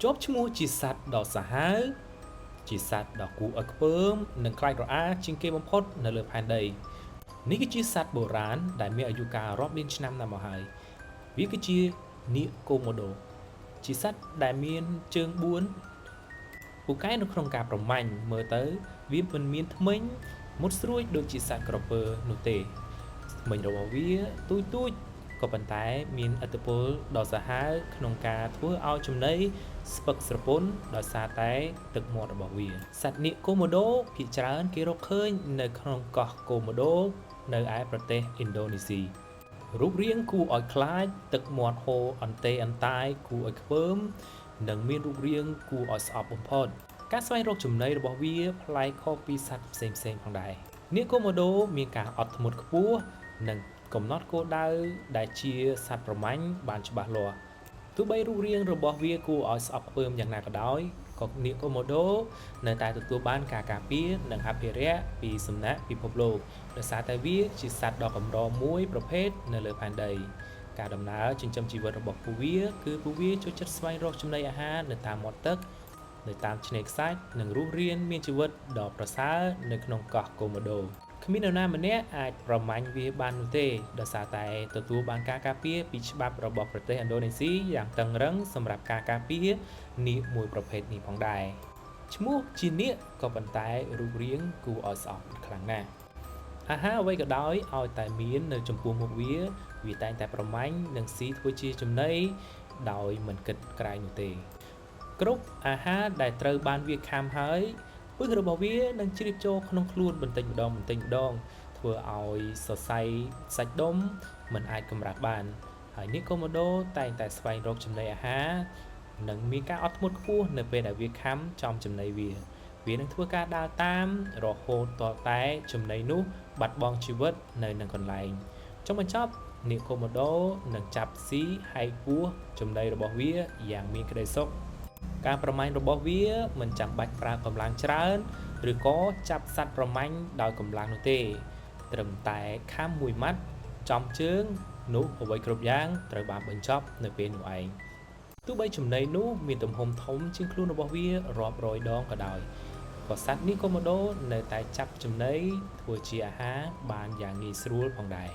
ជាប់ឈ្មោះជាសត្វដ៏សាហាវជាសត្វដ៏គួរឲ្យខ្ពើមនិងខ្លាចរអាជាងគេបំផុតនៅលើផែនដីនេះគឺជាសត្វបុរាណដែលមានអាយុកាលរាប់លានឆ្នាំណាស់មកហើយវាគឺជានាគកូម៉ូដូជាសត្វដែលមានជើង4ពូកែនៅក្នុងការប្រមាញ់មើលទៅវាមិនមានធ្មេញមុតស្រួចដូចជាសត្វក្រពើនោះទេធ្មេញរបស់វាទូចៗក៏ប៉ុន្តែមានឥទ្ធិពលដ៏សាហាវក្នុងការធ្វើឲ្យចំណីស្ពឹកស្រពន់ដោយសារតែទឹកមាត់របស់វាសត្វនាគកូម៉ូដូភាគច្រើនគេរកឃើញនៅក្នុងកោះកូម៉ូដូនៅឯប្រទេសឥណ្ឌូនេស៊ីរូបរាងគួរឲ្យខ្លាចទឹកមាត់ហូរអន្ទេអន្តាយគួរឲ្យខ្ពើមនិងមានរូបរាងគួរឲ្យស្អប់បំផុតការស្វែងរកចំណីរបស់វាប្លែកខុសពីសត្វផ្សេងៗផងដែរនាគកូម៉ូដូមានការអត់ធ្មត់ខ្ពស់និងកំណត់គោលដៅដែលជាសត្វប្រមាញ់បានច្បាស់លាស់ទោះបីរូបរាងរបស់វាគួរឲ្យស្អប់ខ្ពើមយ៉ាងណាក៏ដោយក៏នាគកូម៉ូដូនៅតែទទួលបានការការពារនិងអភិរក្សពីសំណាក់ពិភពលោកដោយសារតែវាជាសត្វដ៏កម្រមួយប្រភេទនៅលើផែនដីការដំណើរចិញ្ចឹមជីវិតរបស់ពួកវាគឺពួកវាចូលចិត្តស្វែងរកចំណីអាហារនៅតាមមាត់ទឹកនៅតាមឆ្នេរខ្សាច់និងរស់រានមានជីវិតដ៏ប្រសើរនៅក្នុងកោះកូម៉ូដូគ្មាននរណាម្នាក់អាចប្រមាញ់វាបាននោះទេដោយសារតែទទួលបានការការពារពីច្បាប់របស់ប្រទេសឥណ្ឌូនេស៊ីយ៉ាងតឹងរ៉ឹងសម្រាប់ការការពារនាគមួយប្រភេទនេះផងដែរឈ្មោះជានាគក៏ប៉ុន្តែរូបរាងគួរឲ្យស្អប់ខ្លាំងណាស់អាហារអ្វីក៏ដោយឲ្យតែមាននៅចំពោះមុខវាតែងតែប្រមាញ់និងស៊ីធ្វើជាចំណីដោយមិនគិតក្រែងនោះទេគ្រប់អាហារដែលត្រូវបានវាខាំហើយពឹសរបស់វានឹងជ្រាបចូលក្នុងខ្លួនបន្តិចម្ដងធ្វើឲ្យសរសៃសាច់ដុំមិនអាចកម្រាស់បានហើយនាគកូម៉ូដូតែងតែស្វែងរកចំណីអាហារនិងមានការអត់ធ្មត់ខ្ពស់នៅពេលដែលវាខាំចំចំណីវានឹងធ្វើការដើរតាមរហូតទាល់តែចំណីនោះបាត់បង់ជីវិតនៅនឹងកន្លែងចុងបញ្ចប់នាគកូម៉ូដូនឹងចាប់ស៊ីហែកពោះចំណីរបស់វាយ៉ាងមានក្តីសុខការប្រមាញ់របស់វាមិនចាំបាច់ប្រើកម្លាំងច្រើនឬក៏ចាប់សត្វប្រមាញ់ដោយកម្លាំងនោះទេត្រឹមតែខាំមួយម៉ាត់ចំជើងនោះអ្វីគ្រប់យ៉ាងត្រូវបានបញ្ចប់នៅពេលនោះឯងទោះបីចំណីនោះមានទំហំធំជាងខ្លួនរបស់វារាប់រយដងក៏ដោយក៏សត្វនាគកូម៉ូដូនៅតែចាប់ចំណីធ្វើជាអាហារបានយ៉ាងងាយស្រួលផងដែរ